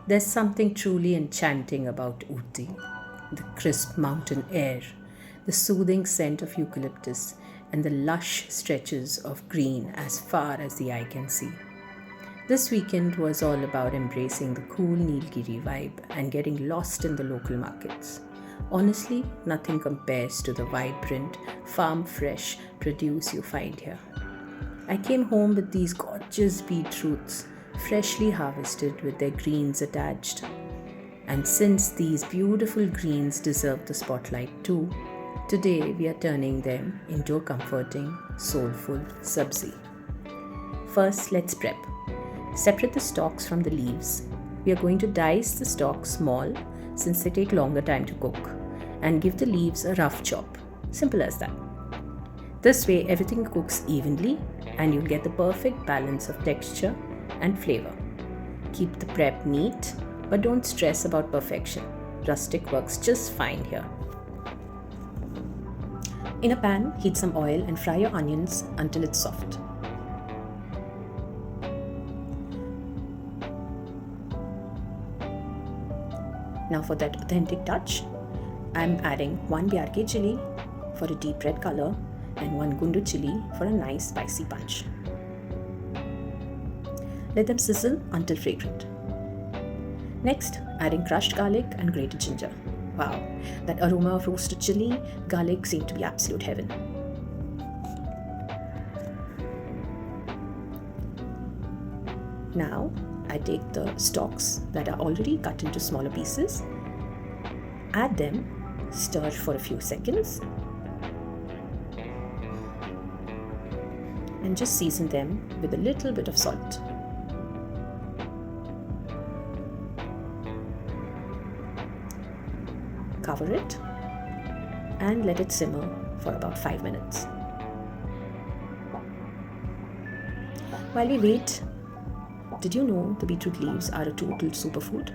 There's something truly enchanting about Ooty. The crisp mountain air, the soothing scent of eucalyptus, and the lush stretches of green as far as the eye can see. This weekend was all about embracing the cool Nilgiri vibe and getting lost in the local markets. Honestly, nothing compares to the vibrant, farm fresh produce you find here. I came home with these gorgeous beetroots, freshly harvested with their greens attached. And since these beautiful greens deserve the spotlight too, today we are turning them into a comforting, soulful sabzi. First, let's prep. Separate the stalks from the leaves. We are going to dice the stalks small since they take longer time to cook, and give the leaves a rough chop. Simple as that. This way everything cooks evenly and you'll get the perfect balance of texture and flavor. Keep the prep neat, but don't stress about perfection. Rustic works just fine here. In a pan, heat some oil and fry your onions until it's soft. Now for that authentic touch, I'm adding 1 BRK chili for a deep red color and 1 gundu chili for a nice spicy punch. Let them sizzle until fragrant. Next, adding crushed garlic and grated ginger. Wow, that aroma of roasted chili, garlic seemed to be absolute heaven. Now, I take the stalks that are already cut into smaller pieces, add them, stir for a few seconds, and just season them with a little bit of salt. Cover it and let it simmer for about 5 minutes. While we wait, did you know the beetroot leaves are a total superfood?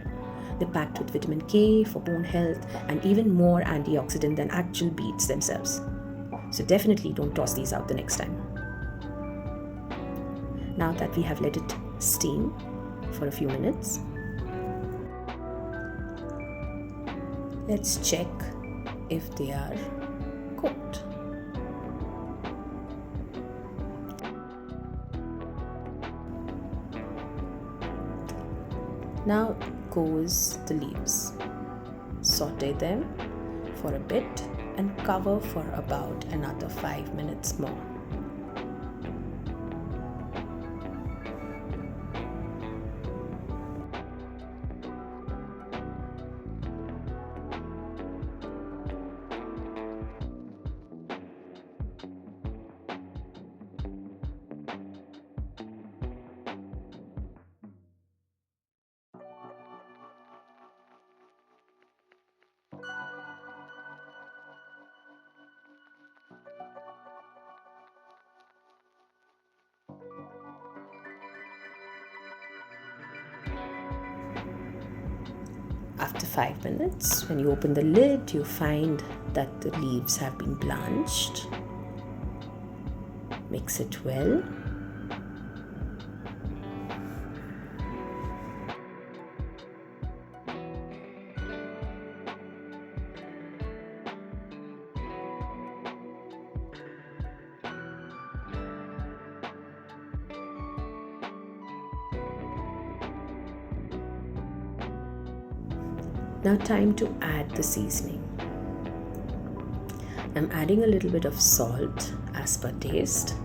They're packed with vitamin K for bone health and even more antioxidant than actual beets themselves. So definitely don't toss these out the next time. Now that we have let it steam for a few minutes, let's check if they are cooked. Now goes the leaves. Saute them for a bit and cover for about another 5 minutes more. After 5 minutes, when you open the lid, you find that the leaves have been blanched. Mix it well. Now time to add the seasoning. I'm adding a little bit of salt as per taste,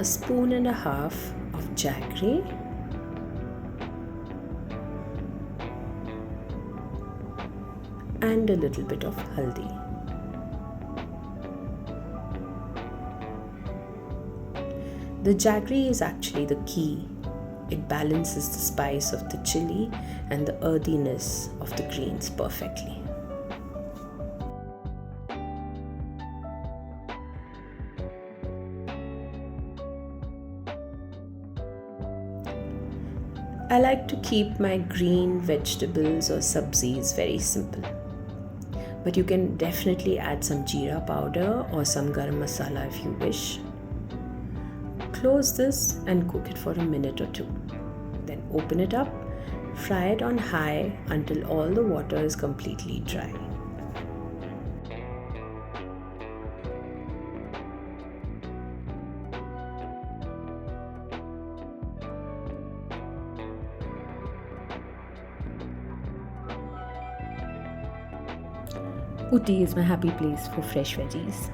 a spoon and a half of jaggery, and a little bit of haldi. The jaggery is actually the key. It balances the spice of the chili and the earthiness of the greens perfectly. I like to keep my green vegetables or sabzis very simple. But you can definitely add some jeera powder or some garam masala if you wish. Close this and cook it for a minute or two. Then open it up, fry it on high until all the water is completely dry. Ooty is my happy place for fresh veggies.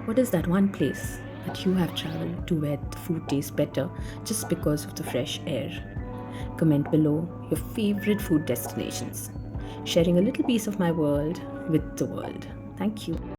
What is that one place that you have traveled to where the food tastes better just because of the fresh air? Comment below your favorite food destinations. Sharing a little piece of my world with the world. Thank you.